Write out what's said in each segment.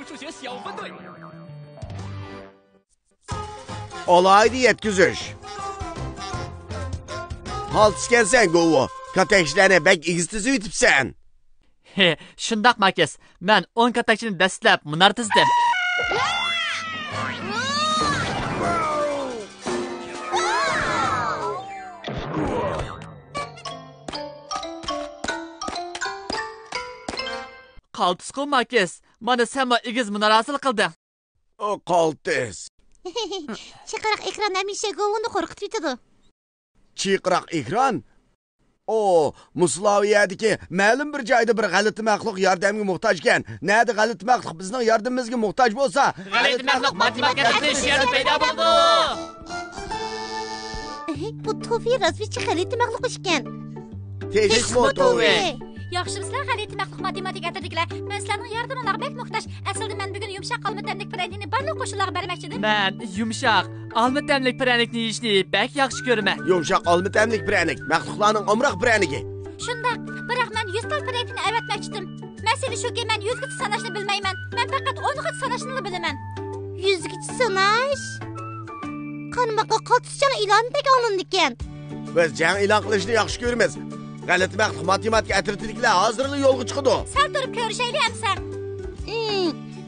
数学小分队。 Olaydı yetkizmiş. Haltış gelsen Govu. Katekçilerine bek igiztizi bitipsen. Şundaq Markes. Ben 10 katekçini dastlab munartizdim. Qaltisqo Markes. Mana sen igiz munarasil qilding. O qaltis. Çıqıraq ekran həmişə qovunu qorxutub yutadi. Çıqıraq ekran? O, Muslaviyadagi ma'lum bir joyda bir g'alati maxluq yordamga muhtoj ekan. Nada g'alati maxluq bizning yordamimizga muhtoj bo'lsa, g'alati maxluq matematika teshiyat paydo bo'ldi. Bu Tofi razvichi g'alati maxluq ekan. Teshmo Tofi. Yaxshimizlar g'alati maxluq matematika atadiklar. Men sizlarning yordamingizga bek muhtoj. Aslida men bugun yumshoq olma tamlik pranikni barliq qo'shnilarga bermoqchidim. Men yumshoq olma tamlik pranikni yeyishni bek yaxshi ko'raman. Yumshoq olma tamlik pranik, maxluqlarning umroq pranigi. Shundoq, biroq men 100 tal pranikni avatmoqchidim. Masala shuki, men 100 gacha sanashni bilmayman. Men faqat 10 gacha sanashni bilaman. 100 gacha sanash? Qanmaqa qatishgan e'londagi olindi ekan. Biz jang e'lon qilishni yaxshi ko'ramiz. G'alati maxluq matematika atritiliklar hozirli yo'lga chiqdi. Sal turib ko'rishaylik amsa.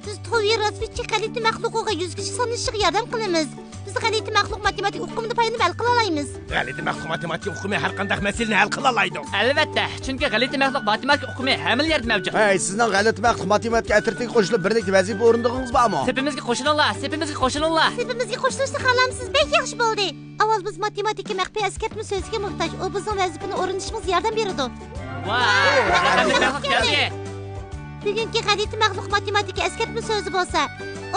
Siz Tofi razvichi g'alati maxluqqa 100 gacha sanashga yordam qilamiz. Biz g'alati maxluq matematika o'qimida payini hal qila olamiz. G'alati maxluq matematika o'qimi har qanday masalani hal qila oladi. Albatta, chunki g'alati maxluq matematika o'qimi hamma yerda mavjud. Hey, sizning g'alati maxluq matematika atritiga qo'shilib birlikda vazifa o'rindig'ingiz bormi? Sepimizga qo'shilinglar, sepimizga qo'shilinglar. Sepimizga qo'shilishni xohlamsiz, bek yaxshi bo'ldi. Avval biz matematika maxfiy askartmi so'ziga muhtoj. U bizning vazifani o'rnatishimizga yordam beradi. Vay, g'alati maxluq keldi. Bugungi g'alati maxluq matematika askartmi so'zi bo'lsa,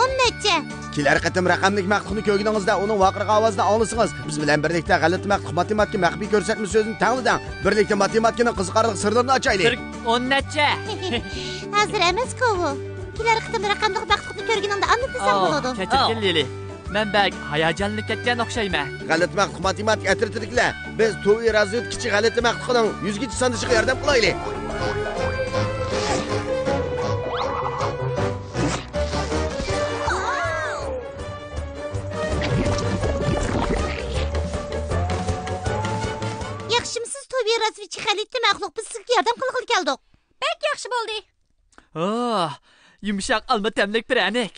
10 necha? Kelar qatim raqamlik maxluqni ko'rganingizda uning vaqirga ovozini anglasangiz, biz bilan birlikda g'alati maxluq matematika maxfiy ko'rsatma so'zini tanglading. Birlikda matematikaning qiziqarli sirlarini ochaylik. 10 necha? Hozir emas-ku. Kelar qatim raqamlik maxluqni ko'rganingda anlatsan bo'ladi. Kechirgin Lili. Men bak hayajonlanib ketgan o'xshayman. G'alati maxluq matematika atritiliklar. Biz Tofi razvedkichi g'alati maxluqning 100 gacha sanashiga yordam qilaylik. Razvichi g'alati maxluq biz sizga yordam qilib keldik. Bek yaxshi bo'ldi. Yumshoq olma tamlik pranik.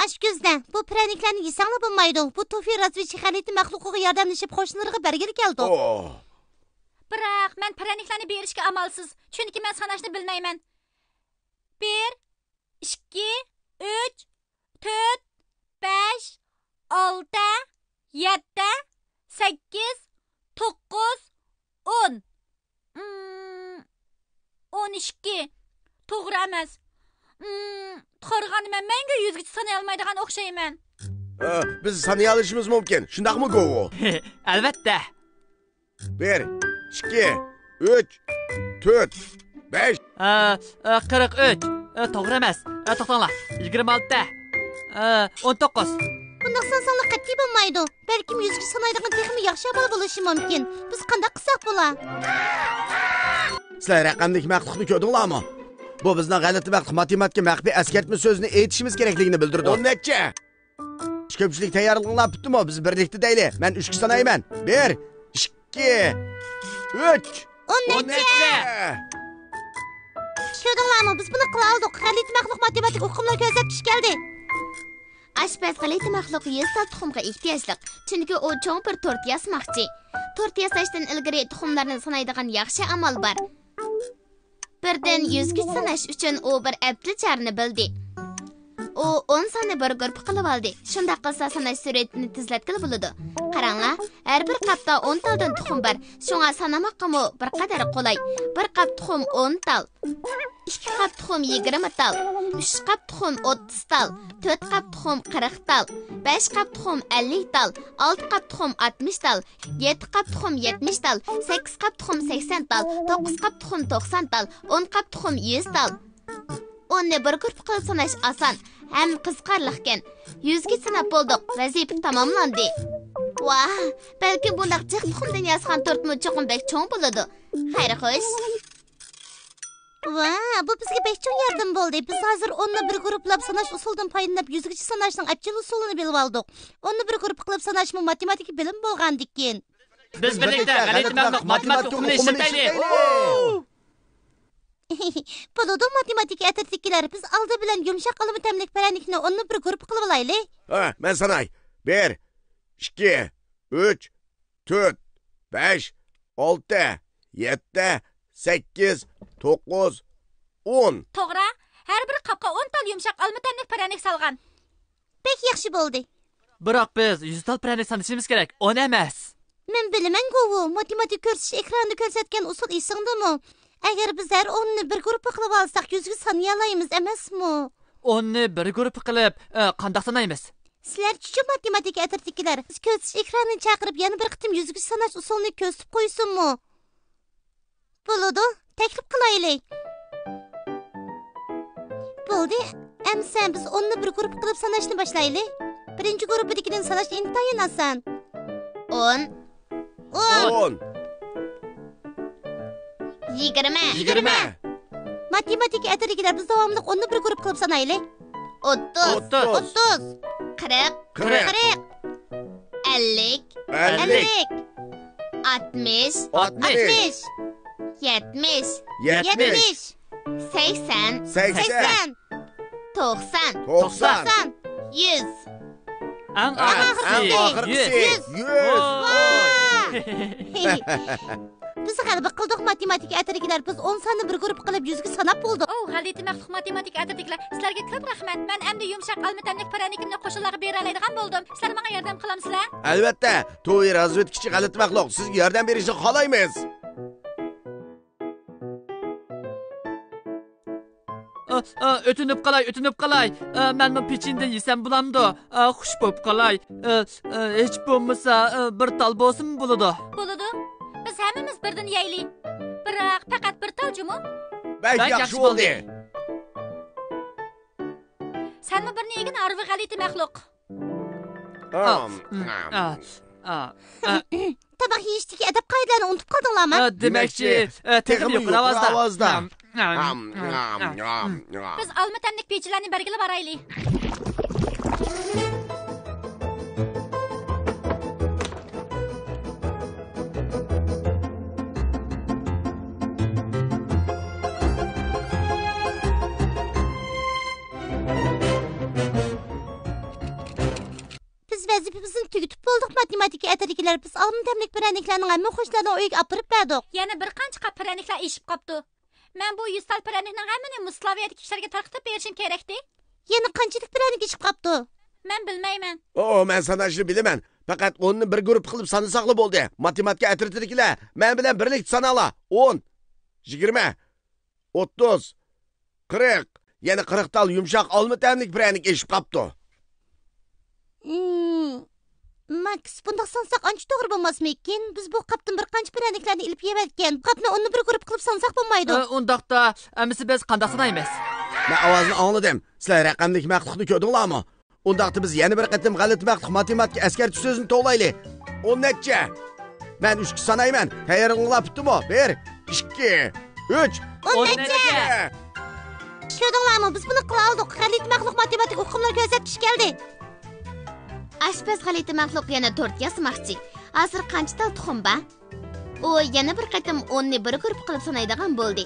Ashkuzdan, bu praniklarni yesanglar bo'lmaydi. Bu Tofi razvichi g'alati maxluqqa yordamlashib qo'shnilarga bergili keldik. Biroq men praniklarni berishga amalsiz, chunki men sanashni bilmayman. 1 2 3 4 5 6 7 8 9 10 12 to'g'ri emas. To'g'ri men menga 100 gacha sanay olmaydigan o'xshayman. Biz sanay olishimiz mumkin. Shundaqmi Govu? Albatta. 1 2 3 4 5 43 to'g'ri emas. To'xtanglar. 26 19 Bundoq sansanlar qat'iy bo'lmaydi. Balkim 100 gacha sanaydigan texmi yaxshi ahvol bo'lishi mumkin. Biz qanday qilsak bo'lar? Sizlar raqamlik maxluqni ko'rdinglarmi? Bu bizning g'alati maxluq matematika maxfiy askartma so'zini aytishimiz kerakligini bildirdi. 10 necha? Ko'pchilik tayyorlig'inglar bitdimi? Biz birlikda deylik. Men 3 ga sanayman. 1 2 3 10 necha? Ko'rdinglarmi? Biz buni qila oldik. G'alati maxluq matematika o'qimlar ko'rsatish keldi. Ashpaz g'alati maxluq 100 tal tuxumga ehtiyojli. Chunki u cho'ng bir tort yasmoqchi. Tort yasashdan ilgari tuxumlarni sanaydigan yaxshi amal bor. Birdan 100 gacha sanash uchun u bir abdilcharni bildi. U 10 sonni bir guruh qilib oldi. Shunda qilsa sanash suratini tezlatkili bo'ladi. Qaranglar, har bir qapda 10 taldan tuxum bor. Shunga sanamoqmi bir qadar qulay. Bir qap tuxum 10 tal. 2 qap tuxum 20 tal. 3 qap tuxum 30 tal. 4 qap tuxum 40 tal. 5 qap tuxum 50 tal. 6 qap tuxum 60 tal. 7 qap tuxum 70 tal. 8 qap tuxum 80 tal. 9 qap tuxum 90 tal. 10 qap tuxum 100 tal. Onni bir guruh qilib sanash oson. Ham qiziqarliqkan. 100 ga sanab bo'ldik. Vazifa tamomlandi. Vah, balki bundoq jiq tuxumdan yasalgan tortma cho'qim bek cho'ng bo'ladi. Xayr xo'sh. Va, bu bizga besh cho'ng yardım bo'ldi. Biz hozir 10 ni bir guruhlab sanash usulidan foydalanib yuzgacha sanashning abjil usulini bilib oldik. 10 ni bir guruh qilib sanashmi matematik bilim bo'lgandikin. Biz birlikda g'alati maxluq matematik o'qimini ishlataylik. Bo'ladi matematik atrofdagilar. Biz oldi bilan yumshoq ilmiy tamlik paranikni 10 ni bir guruh qilib olaylik. Ha, men sanay. 1, 2, 3, 4, 5, 6, 7, 8, 9, 10. To'g'ri. Har bir qopqa 10 tal yumshoq almitamlik paranik solgan. Pek yaxshi bo'ldi. Biroq biz 100 tal paranik sanishimiz kerak, 10 emas. Men bilaman go'vu, matematik ko'rsatish ekranida ko'rsatgan usul esingdimi? Agar biz har 10 ni bir guruh qilib olsak, yuzga sanay olamiz emasmi? 10 ni bir guruh qilib, qandoq sanaymiz? Sizlar chuchu matematik atrofdagilar, biz ko'rsatish ekranini chaqirib, yana bir qitim yuzga sanash usulini ko'rsatib qo'ysinmi? Bo'ladi, taklif qilaylik. Bo'ldi. Amsa biz 10 ni bir guruh qilib sanashni boshlaylik. Birinchi guruhdagidan sanash intayin oson. 10 10, 20 matematik atrofdagilar biz davomli 10 ni bir guruh qilib sanaylik. 30 40 50 60 70 80 90 100 Eng ahirgisi 100. Biz g'alaba qildik matematik atrofdagilar. Biz 10 sonni bir guruh qilib 100 ga sanab bo'ldik. G'alati maxluq matematik atrofdagilar. Sizlarga ko'p rahmat. Men endi yumshoq almitamlik paranikimni qo'shillarga bera oladigan bo'ldim. Sizlar menga yordam qilamsizlar? Albatta, to'y razvedkichi g'alati maxluq sizga yordam berishni xohlaymiz. Ötünüp qalay. Men bu pechindan yesam bo'lamdi. Xush bo'lib qalay. Hech bo'lmasa bir tal bo'lsin bo'ladi. Bo'ladi. Biz hammamiz birdan yeylik. Biroq faqat bir taljumu? Bek yaxshi bo'ldi. Senmi bir negin arvi g'alati maxluq. Tabaq yeyishdagi adab qoidalarini unutib qoldinglarmi? Demakchi, texnik yuqori ovozda. Biz almitamlik pechilarni belgilab boraylik. Vazifamizni tugatib bo'ldik matematik atrofdagilar. Biz almitamlik paraniklarning hamma o'quvchilarni uyiga olib berdik. Yana bir qancha qop paraniklar eshib qopdi. Men bu 100 tal paranikning hammani Muslaviyadagi kishilarga tarqatib berishim kerakdi. Yana qanchalik paranik eshib qopdi? Men bilmayman. Men sanashni bilaman. Faqat 10 ni bir guruh qilib sanasaqli bo'ldi. Matematik atrofdagilar, men bilan birlikda sanala. 10, 20, 30, 40, yana 40 tal yumshoq almitamlik paranik eshib qopdi. Max, bundoq sansak ancha to'g'ri bo'lmasmi ekan? Biz bu qopdan bir qancha paraniklarni ilib yevatgan. Qopni 10 ni bir guruh qilib sansak bo'lmaydi. Undaqda, amisi biz qandoq sanaymiz? Men ovozni angladim. Sizlar raqamlik maxluqni ko'rdinglarmi? Undaqda biz yana bir qatim g'alati maxluq matematik askarchi so'zini to'g'laylik. 10 necha? Men 3 ga sanayman. Tayyorlanib bitdimi? 1, 2, 3. 10 necha? Ko'rdinglarmi? Biz buni qila oldik. G'alati maxluq matematik o'qimlar ko'rsatish keldi. Ashpaz g'alati maxluq yana tort yasamoqchi. Hozir qancha tal tuxum bor? U yana bir qatim 10 ni bir guruh qilib sanaydigan bo'ldi.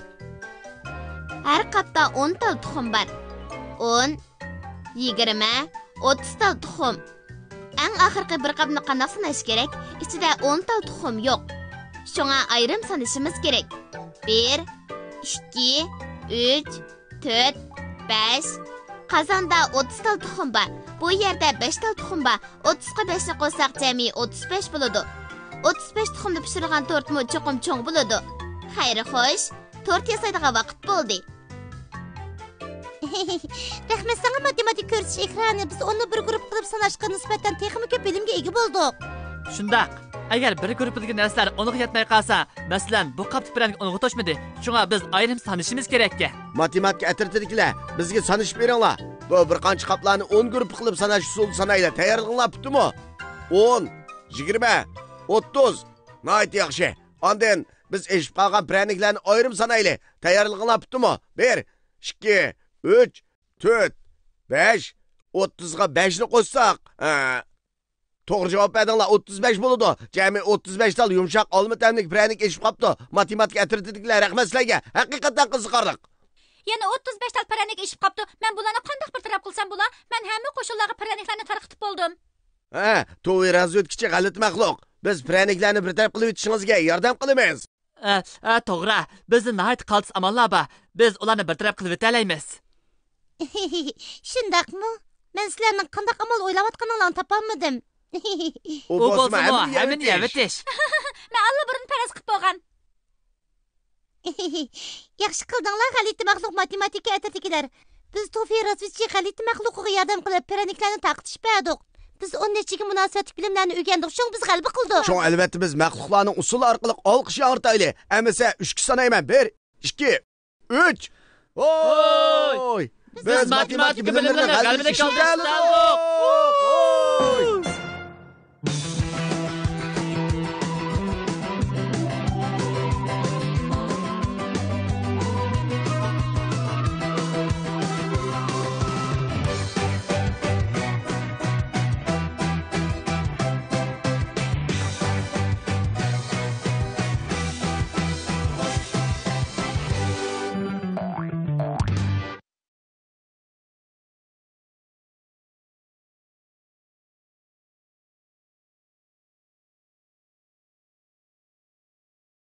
Har qopda 10 tal tuxum bor. 10, 20, 30 tal tuxum. Eng oxirgi bir qopni qanday sanash kerak? Ichida 10 tal tuxum yo'q. Shunga ayrim sanashimiz kerak. 1, 2, 3, 4, 5. Qozonda 30 tal tuxum bor. Bu yerda 5 tal tuxum bor. 30 ga 5 ni qo'shsak jami 35 bo'ladi. 35 tuxumni pishirgan tortmi cho'qim cho'ng bo'ladi. Xayr xo'sh, tort yasaydigan vaqt bo'ldi. Rahmat sana matematik ko'rsatish ekrani. Biz uni bir guruh qilib sanashga nisbatan texnik ko'p bilimga ega bo'ldik. Shundaq. Agar bir guruhdagi narsalar aniq yetmay qolsa, masalan, bu qopni paranik aniq to'shmadi. Shunga biz ayrim sanishimiz kerak-ki. Matematik atrofdagilar, bizga sanish beringlar. Bu bir qancha qoplarni 10 guruh qilib sanash usulini sanaylar. Tayyorlanib bitdimi? 10, 20, 30. Nayt yaxshi. Ondan Biz eşip qalğan praniklarni ayırım sanaylı. Tayyorliginglar bitdimi? 1, 2, 3, 4, 5, 30'ga 5'ni qo'shsaq, to'g'ri javob berdinglar, 35 bo'ladi. Jami 35 tal yumshoq olma tamlik pranik eşip qapti. Matematika atritidikilar rahmat sizlarga. Haqiqatan qiziqarliq. Yana 35 tal pranik ishib qopti. Men bularni qanday bir taraf qilsam bo'la? Men hamma qo'shunlarga praniklarni tarqitib bo'ldim. To'y razvedkichi g'alati maxluq. Biz praniklarni bir taraf qilib o'tishingizga yordam qilamiz. To'g'ri. Bizni nihoyat qaltis amallar bor. Biz ularni bir taraf qilib o'talaymiz. Shundaqmi? Men sizlarning qanday amal o'ylayotganinglarni topolmadim. U bo'lsa hammani yavitish. Men allaburun faraz qilib bo'lgan. Yaxshi qildinglar, g'alati maxluq matematika atritikilar. Biz To'fi razvedchi g'alati maxluqiga yordam qilib praniklarni taqtish berdik. Biz 10 nechiga munosabatli bilimlarni o'rgandik. Shu biz g'alaba qildik. Shu albatta biz maxluqlarning usuli orqali olqish ortayli. Amasa 3 sanayman. 1, 2, 3. Oy! Biz matematika bilimlarini g'alabaga keltirdik.